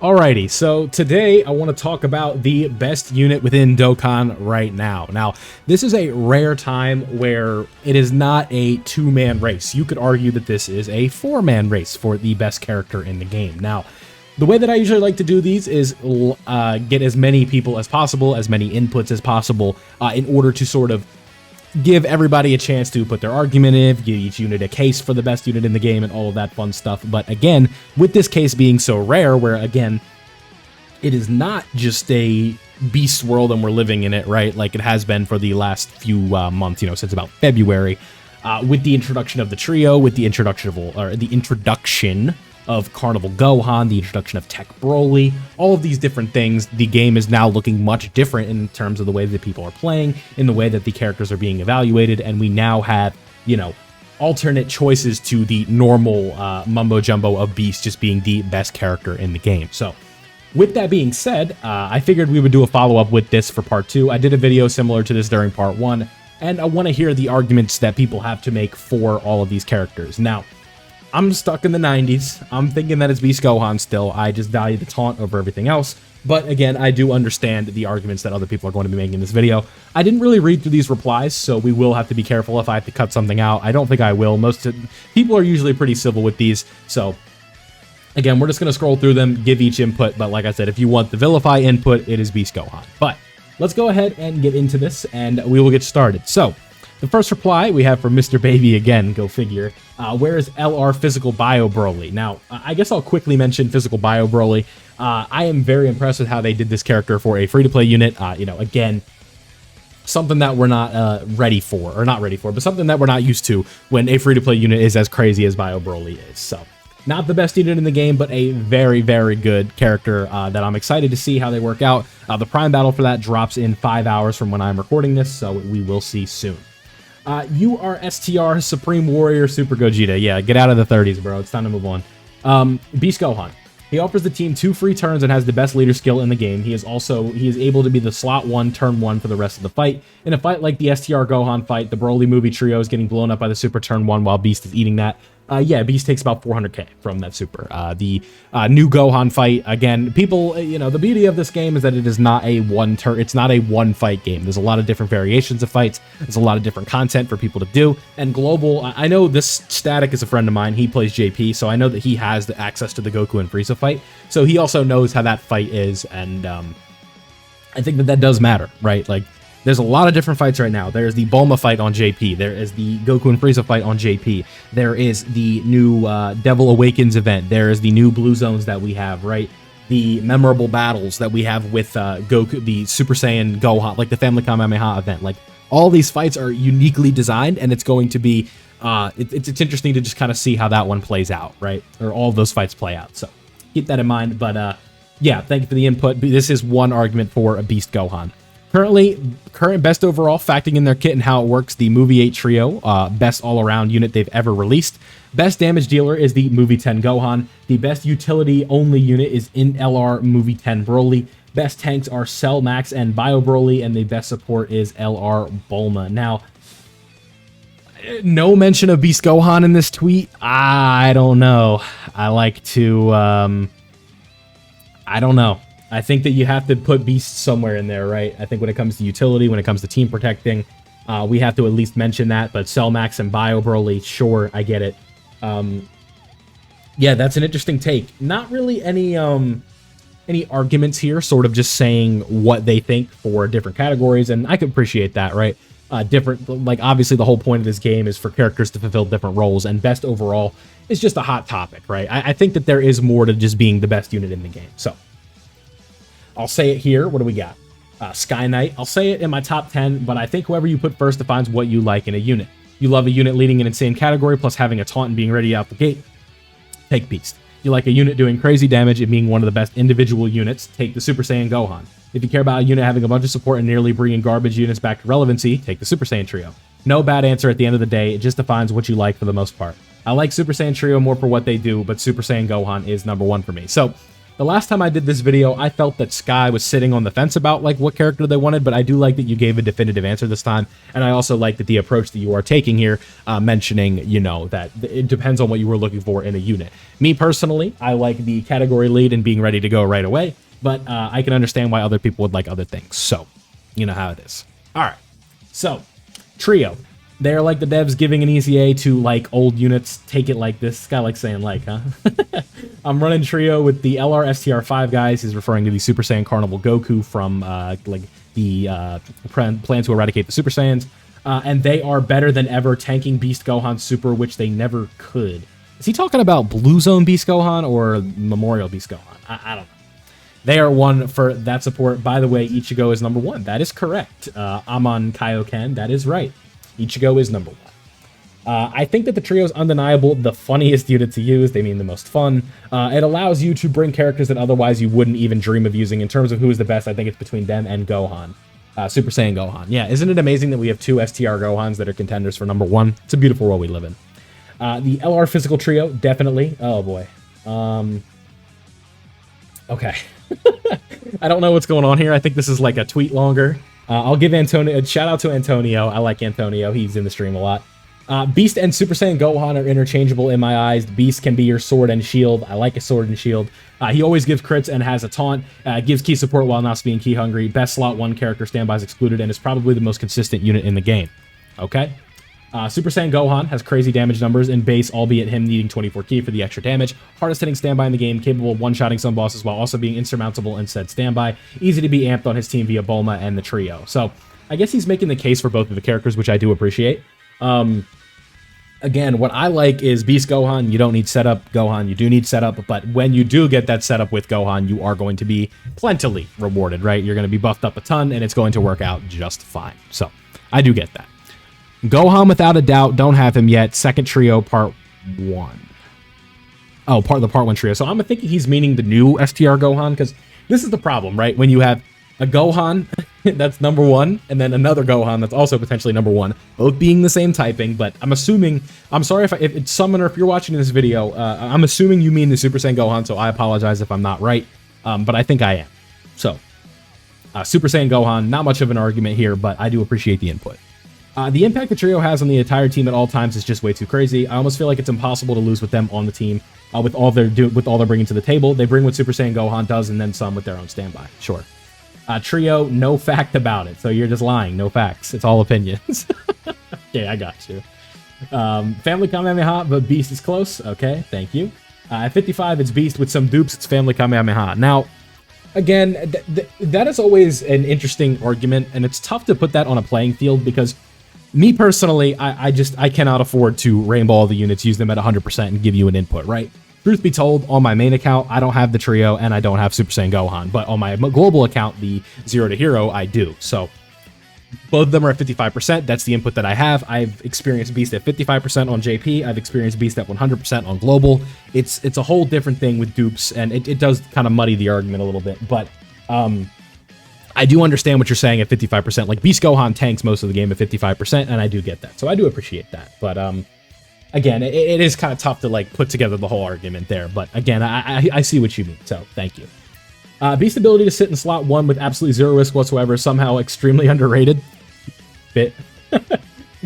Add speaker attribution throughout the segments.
Speaker 1: Alrighty, so today I want to talk about the best unit within Dokkan right now. Now, this is a rare time where it is not a two-man race. You could argue that this is a four-man race for the best character in the game. Now, the way that I usually like to do these is get as many people as possible, as many inputs as possible, in order to sort of give everybody a chance to put their argument in, give each unit a case for the best unit in the game, and all of that fun stuff. But again, with this case being so rare, where again, it is not just a beast world and we're living in it, right? Like it has been for the last few months, since about February, with the introduction of the trio, with the introduction of Carnival Gohan, the introduction of Tech Broly, all of these different things. The game is now looking much different in terms of the way that people are playing, in the way that the characters are being evaluated, and we now have, alternate choices to the normal mumbo jumbo of Beast just being the best character in the game. So, with that being said, I figured we would do a follow-up with this for part 2. I did a video similar to this during part 1, and I want to hear the arguments that people have to make for all of these characters. Now, I'm stuck in the 90s. I'm thinking that it's Beast Gohan still. I just value the taunt over everything else. But again, I do understand the arguments that other people are going to be making in this video. I didn't really read through these replies, so we will have to be careful if I have to cut something out. I don't think I will. Most people are usually pretty civil with these. So again, we're just going to scroll through them, give each input. But like I said, if you want the vilify input, it is Beast Gohan. But let's go ahead and get into this, and we will get started. So the first reply we have from Mr. Baby again, go figure. Where is LR Physical Bio Broly? Now, I guess I'll quickly mention Physical Bio Broly. I am very impressed with how they did this character for a free-to-play unit. Again, something that we're not ready for, or not ready for, but something that we're not used to when a free-to-play unit is as crazy as Bio Broly is. So, not the best unit in the game, but a very, very good character that I'm excited to see how they work out. The Prime Battle for that drops in 5 hours from when I'm recording this, so we will see soon. You are STR Supreme Warrior Super Gogeta. Yeah, get out of the 30s, bro. It's time to move on. Beast Gohan. He offers the team 2 free turns and has the best leader skill in the game. He is able to be the slot 1, turn 1 for the rest of the fight. In a fight like the STR Gohan fight, the Broly movie trio is getting blown up by the super turn 1 while Beast is eating that. Beast takes about 400k from that super. The new Gohan fight, again, people, the beauty of this game is that it is not a it's not a one fight game. There's a lot of different variations of fights. There's a lot of different content for people to do. And global, I know this Static is a friend of mine. He plays JP, so I know that he has the access to the Goku and Frieza fight. So he also knows how that fight is, and I think that does matter, right? Like, there's a lot of different fights right now. There's the Bulma fight on JP. There is the Goku and Frieza fight on JP. There is the new Devil Awakens event. There is the new Blue Zones that we have, right? The memorable battles that we have with Goku, the Super Saiyan Gohan, like the Family Kamehameha event. Like, all these fights are uniquely designed, and it's going to be, it's interesting to just kind of see how that one plays out, right? Or all of those fights play out. So keep that in mind. But yeah, thank you for the input. This is one argument for a Beast Gohan. Current best overall, factoring in their kit and how it works, the Movie 8 Trio, best all-around unit they've ever released. Best damage dealer is the Movie 10 Gohan. The best utility-only unit is in LR Movie 10 Broly. Best tanks are Cell Max and Bio Broly, and the best support is LR Bulma. Now, no mention of Beast Gohan in this tweet. I don't know. I like to, I don't know. I think that you have to put Beast somewhere in there, right? I think when it comes to utility, when it comes to team protecting, we have to at least mention that. But Cell Max and Bio Broly, sure, I get it. Yeah, that's an interesting take. Not really any arguments here, sort of just saying what they think for different categories, and I can appreciate that, right? Like, obviously the whole point of this game is for characters to fulfill different roles, and best overall is just a hot topic, right? I think that there is more to just being the best unit in the game, so I'll say it here. What do we got? Sky Knight. I'll say it in my top 10, but I think whoever you put first defines what you like in a unit. You love a unit leading an insane category, plus having a taunt and being ready out the gate. Take Beast. You like a unit doing crazy damage and being one of the best individual units. Take the Super Saiyan Gohan. If you care about a unit having a bunch of support and nearly bringing garbage units back to relevancy, take the Super Saiyan Trio. No bad answer at the end of the day. It just defines what you like for the most part. I like Super Saiyan Trio more for what they do, but Super Saiyan Gohan is number 1 for me. So, The last time I did this video, I felt that Sky was sitting on the fence about like what character they wanted, but I do like that you gave a definitive answer this time, and I also like that the approach that you are taking here, mentioning, you know, that it depends on what you were looking for in a unit. Me personally, I like the category lead and being ready to go right away, but I can understand why other people would like other things, so you know how it is. All right, so Trio. They're like the devs giving an easy A to like old units. Take it like this. This guy likes saying like, huh? I'm running Trio with the LR STR5 guys. He's referring to the Super Saiyan Carnival Goku from like the plan to eradicate the Super Saiyans. And they are better than ever, tanking Beast Gohan Super, which they never could. Is he talking about Blue Zone Beast Gohan or Memorial Beast Gohan? I don't know. They are one for that support. By the way, Ichigo is number 1. That is correct. Amon Kaioken, that is right. Ichigo is number 1. I think that the Trio is undeniable the funniest unit to use. They mean the most fun. It allows you to bring characters that otherwise you wouldn't even dream of using. In terms of who is the best, I think it's between them and Gohan. Super Saiyan Gohan. Yeah, isn't it amazing that we have 2 STR Gohans that are contenders for number 1? It's a beautiful world we live in. The LR Physical Trio, definitely. Oh, boy. Okay. I don't know what's going on here. I think this is like a tweet longer. I'll give Antonio a shout out to Antonio. I like Antonio. He's in the stream a lot. Beast and Super Saiyan Gohan are interchangeable in my eyes. Beast can be your sword and shield. I like a sword and shield. He always gives crits and has a taunt. Gives key support while not being key hungry. Best slot 1 character, standbys excluded, and is probably the most consistent unit in the game. Okay. Super Saiyan Gohan has crazy damage numbers in base, albeit him needing 24 key for the extra damage. Hardest hitting standby in the game, capable of one-shotting some bosses while also being insurmountable in said standby. Easy to be amped on his team via Bulma and the Trio. So I guess he's making the case for both of the characters, which I do appreciate. Again, what I like is Beast Gohan. You don't need setup. Gohan, you do need setup, but when you do get that setup with Gohan, you are going to be plentifully rewarded, right? You're going to be buffed up a ton, and it's going to work out just fine. So I do get that. Gohan, without a doubt, don't have him yet. Second Trio, part 1. Oh, part of the part 1 Trio. So I'm thinking he's meaning the new STR Gohan, because this is the problem, right? When you have a Gohan that's number 1, and then another Gohan that's also potentially number 1, both being the same typing, but I'm assuming, I'm sorry if it's Summoner, if you're watching this video, I'm assuming you mean the Super Saiyan Gohan, so I apologize if I'm not right, but I think I am. So, Super Saiyan Gohan, not much of an argument here, but I do appreciate the input. The impact the Trio has on the entire team at all times is just way too crazy. I almost feel like it's impossible to lose with them on the team, with all they're bringing to the table. They bring what Super Saiyan Gohan does, and then some with their own standby. Sure. Trio, no fact about it. So you're just lying. No facts. It's all opinions. Okay, I got you. Family Kamehameha, but Beast is close. Okay, thank you. At 55, it's Beast. With some dupes, it's Family Kamehameha. Now, again, that is always an interesting argument, and it's tough to put that on a playing field because me personally, I cannot afford to rainbow all the units, use them at 100%, and give you an input, right? Truth be told, on my main account, I don't have the Trio, and I don't have Super Saiyan Gohan, but on my global account, the 0 to Hero, I do. So both of them are at 55%. That's the input that I have. I've experienced Beast at 55% on JP. I've experienced Beast at 100% on global. It's a whole different thing with dupes, and it does kind of muddy the argument a little bit, but I do understand what you're saying at 55%. Like, Beast Gohan tanks most of the game at 55%, and I do get that. So I do appreciate that. But, again, it is kind of tough to, like, put together the whole argument there. But, again, I see what you mean. So, thank you. Beast's ability to sit in slot 1 with absolutely 0 risk whatsoever is somehow extremely underrated. Bit.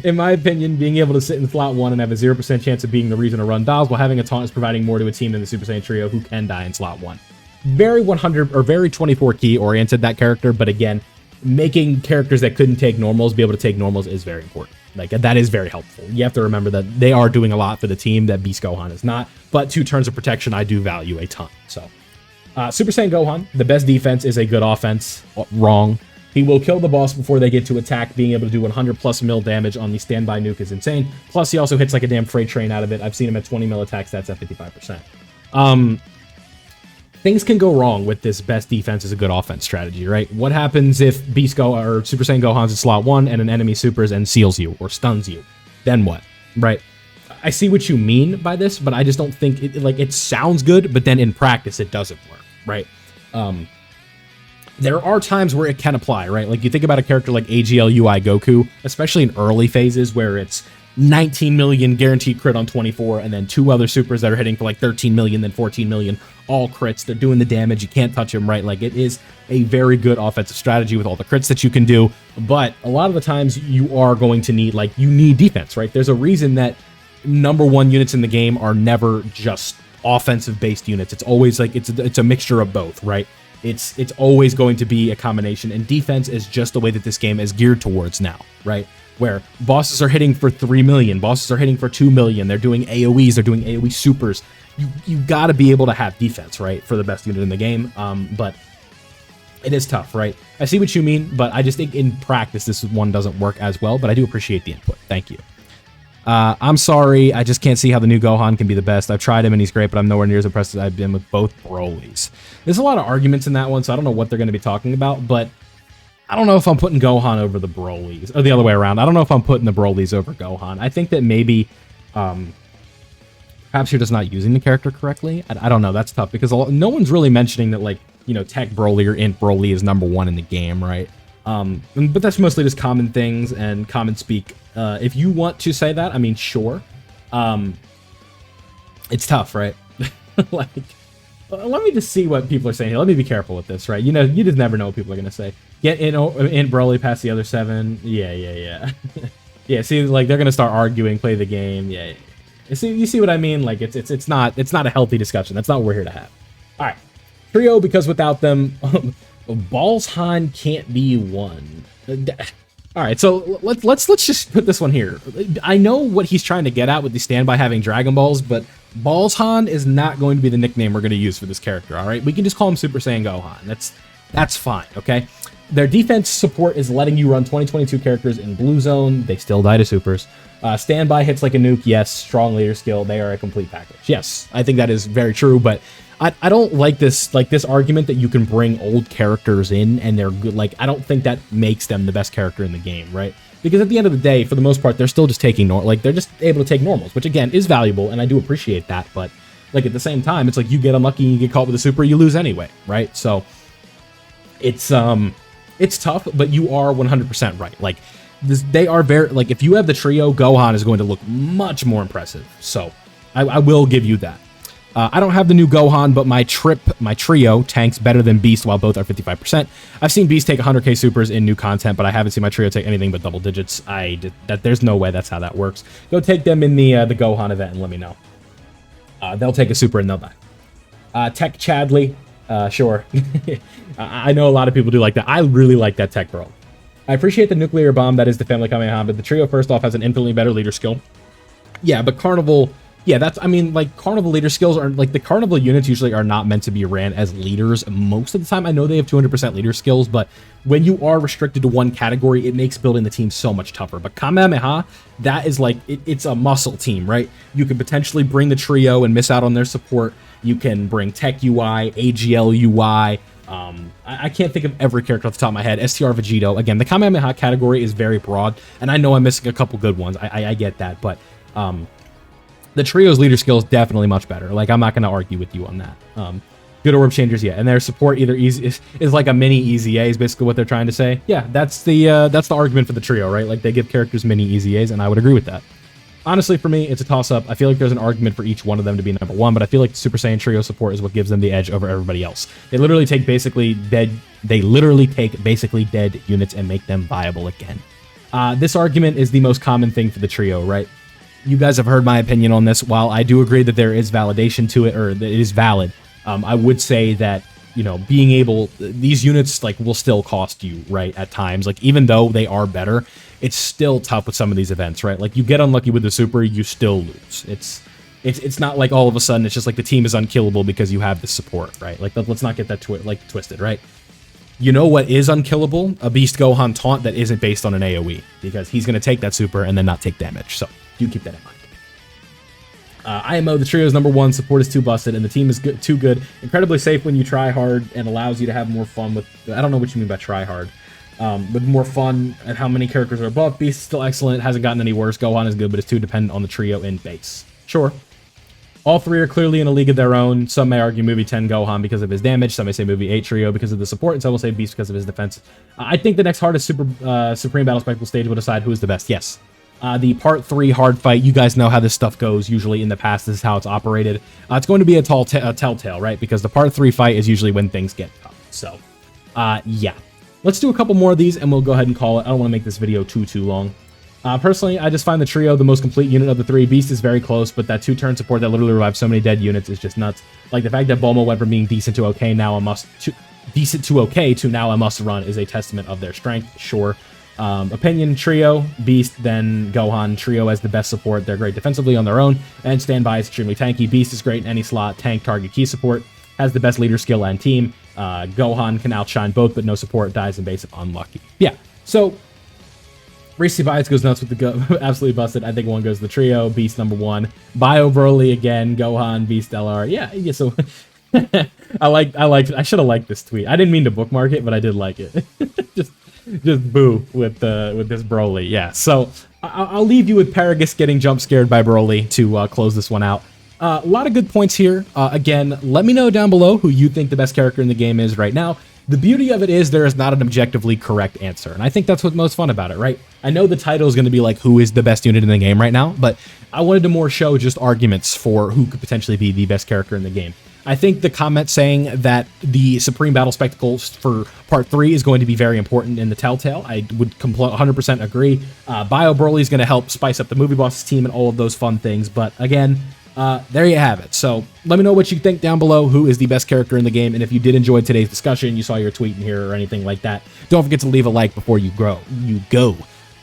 Speaker 1: In my opinion, being able to sit in slot 1 and have a 0% chance of being the reason to run dials while having a taunt is providing more to a team than the Super Saiyan Trio, who can die in slot 1. Very 100 or very 24 key oriented, that character, but again, making characters that couldn't take normals be able to take normals is very important. Like, that is very helpful. You have to remember that they are doing a lot for the team that Beast Gohan is not, but 2 turns of protection I do value a ton. So Super Saiyan Gohan, the best defense is a good offense. Wrong. He will kill the boss before they get to attack. Being able to do 100 plus mil damage on the standby nuke is insane. Plus, he also hits like a damn freight train out of it. I've seen him at 20 mil attack stats at 55%. Things can go wrong with this best defense is a good offense strategy, right? What happens if Beast Go or Super Saiyan Gohan's in slot 1 and an enemy supers and seals you or stuns you? Then what, right? I see what you mean by this, but I just don't think it sounds good, but then in practice it doesn't work, right? There are times where it can apply, right? Like, you think about a character like AGL UI Goku, especially in early phases where it's 19 million guaranteed crit on 24, and then 2 other supers that are hitting for like 13 million, then 14 million, all crits. They're doing the damage. You can't touch them, right? Like, it is a very good offensive strategy with all the crits that you can do, but a lot of the times you are going to need, like, you need defense, right? There's a reason that #1 units in the game are never just offensive-based units. It's always like, it's a mixture of both, right? It's always going to be a combination, and defense is just the way that this game is geared towards now, right? Where bosses are hitting for 3 million, bosses are hitting for 2 million, they're doing AoEs, they're doing AoE supers. You got to be able to have defense, right, for the best unit in the game, but it is tough, right? I see what you mean, but I just think in practice this one doesn't work as well, but I do appreciate the input. Thank you. I'm sorry, I just can't see how the new Gohan can be the best. I've tried him and he's great, but I'm nowhere near as impressed as I've been with both Brolys. There's a lot of arguments in that one, so I don't know what they're going to be talking about, but I don't know if I'm putting Gohan over the Brolys, or the other way around. I don't know if I'm putting the Brolys over Gohan. I think that maybe, perhaps you're just not using the character correctly. I don't know. That's tough, because no one's really mentioning that, like, you know, Tech Broly or Int Broly is #1 in the game, right? But that's mostly just common things and common speak. If you want to say that, I mean, sure. It's tough, right? Like, let me just see what people are saying here. Let me be careful with this, right? You know, you just never know what people are going to say. Get in Broly past the other 7. Yeah. Yeah, see, like, they're going to start arguing, play the game. Yeah. You see what I mean? Like, it's not a healthy discussion. That's not what we're here to have. All right. Trio, because without them, Balls-Han can't be won. All right, so let's just put this one here. I know what he's trying to get at with the standby having Dragon Balls, but Balls-Han is not going to be the nickname we're going to use for this character, all right? We can just call him Super Saiyan Gohan. That's fine, okay? Their defense support is letting you run 2022 characters in Blue Zone. They still die to supers. Standby hits like a nuke, yes. Strong leader skill, they are a complete package. Yes, I think that is very true, but I don't like this argument that you can bring old characters in and they're good. Like, I don't think that makes them the best character in the game, right? Because at the end of the day, for the most part, they're still just taking they're just able to take normals, which again is valuable, and I do appreciate that. But like, at the same time, it's like you get unlucky and you get caught with a super, you lose anyway, right? So it's tough, but you are 100% right. Like, they are very, like, if you have the trio, Gohan is going to look much more impressive. So I will give you that. I don't have the new Gohan, but my trio tanks better than Beast while both are 55%. I've seen Beast take 100k supers in new content, but I haven't seen my trio take anything but double digits. There's no way that's how that works. Go take them in the Gohan event and let me know. They'll take a super and they'll die. Tech Chadley, sure. I know a lot of people do like that. I really like that Tech Bro. I appreciate the nuclear bomb that is the family Kamehameha, but the trio first off has an infinitely better leader skill. Yeah, but Carnival... Yeah, I mean, like, Carnival leader skills are, like, the Carnival units usually are not meant to be ran as leaders most of the time. I know they have 200% leader skills, but when you are restricted to one category, it makes building the team so much tougher. But Kamehameha, that is like, it's a muscle team, right? You could potentially bring the trio and miss out on their support. You can bring Tech UI, AGL UI. I can't think of every character off the top of my head. STR Vegito. Again, the Kamehameha category is very broad, and I know I'm missing a couple good ones. I get that, but... the trio's leader skill is definitely much better. Like, I'm not going to argue with you on that. Good orb changers, yeah. And their support either is like a mini EZA is basically what they're trying to say. Yeah, that's the argument for the trio, right? Like, they give characters mini EZAs, and I would agree with that. Honestly, for me, it's a toss-up. I feel like there's an argument for each one of them to be #1, but I feel like the Super Saiyan trio support is what gives them the edge over everybody else. They literally take basically dead units and make them viable again. This argument is the most common thing for the trio, right? You guys have heard my opinion on this. While I do agree that there is validation to it, or that it is valid, I would say that, you know, being able, these units, like, will still cost you, right, at times. Like, even though they are better, it's still tough with some of these events, right? Like, you get unlucky with the super, you still lose. It's not like all of a sudden it's just like the team is unkillable because you have the support, right? Like, let's not get that twisted, right? You know what is unkillable? A Beast Gohan taunt that isn't based on an AoE, because he's going to take that super and then not take damage. So do keep that in mind. IMO, the trio is #1, support is too busted, and the team is too good. Incredibly safe when you try hard, and allows you to have more fun with... I don't know what you mean by try hard. With more fun at how many characters are above. Beast is still excellent, hasn't gotten any worse. Gohan is good, but it's too dependent on the trio in base. Sure. All three are clearly in a league of their own. Some may argue movie 10 Gohan because of his damage. Some may say movie 8 Trio because of the support. And some will say Beast because of his defense. I think the next hardest Supreme Battle Spectacle stage will decide who is the best. Yes. The part 3 hard fight, you guys know how this stuff goes usually in the past. This is how it's operated. It's going to be a telltale, right? Because the part 3 fight is usually when things get tough. So, yeah. Let's do a couple more of these, and we'll go ahead and call it. I don't want to make this video too long. Personally, I just find the trio the most complete unit of the 3. Beast is very close, but that 2-turn support that literally revives so many dead units is just nuts. Like, the fact that Bulma went from being decent to okay decent to okay to now a must run is a testament of their strength, sure. Opinion, Trio, Beast, then Gohan. Trio has the best support. They're great defensively on their own, and standby is extremely tanky. Beast is great in any slot. Tank, target, key support. Has the best leader skill and team. Gohan can outshine both, but no support. Dies in base if unlucky. Yeah, so Racy Bias goes nuts with the absolutely busted. I think one goes to the Trio. Beast number 1. Bio Broly again. Gohan, Beast, LR. Yeah, so I should have liked this tweet. I didn't mean to bookmark it, but I did like it. just boo with this Broly. Yeah, so I'll leave you with Paragus getting jump scared by Broly to close this one out. A lot of good points here. Again, let me know down below who you think the best character in the game is right now. The beauty of it is there is not an objectively correct answer, and I think that's what's most fun about it, right? I know the title is going to be like, who is the best unit in the game right now, but I wanted to more show just arguments for who could potentially be the best character in the game. I think the comment saying that the Supreme Battle Spectacles for Part 3 is going to be very important in the Telltale, I would 100% agree. Bio Broly is going to help spice up the Movie Bosses team and all of those fun things, but again, there you have it. So let me know what you think down below, who is the best character in the game, and if you did enjoy today's discussion, you saw your tweet in here or anything like that, don't forget to leave a like before you go.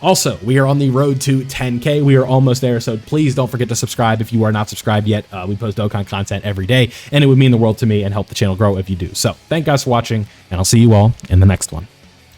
Speaker 1: Also, we are on the road to 10K. We are almost there, so please don't forget to subscribe if you are not subscribed yet. We post Dokkan content every day, and it would mean the world to me and help the channel grow if you do. So thank you guys for watching, and I'll see you all in the next one.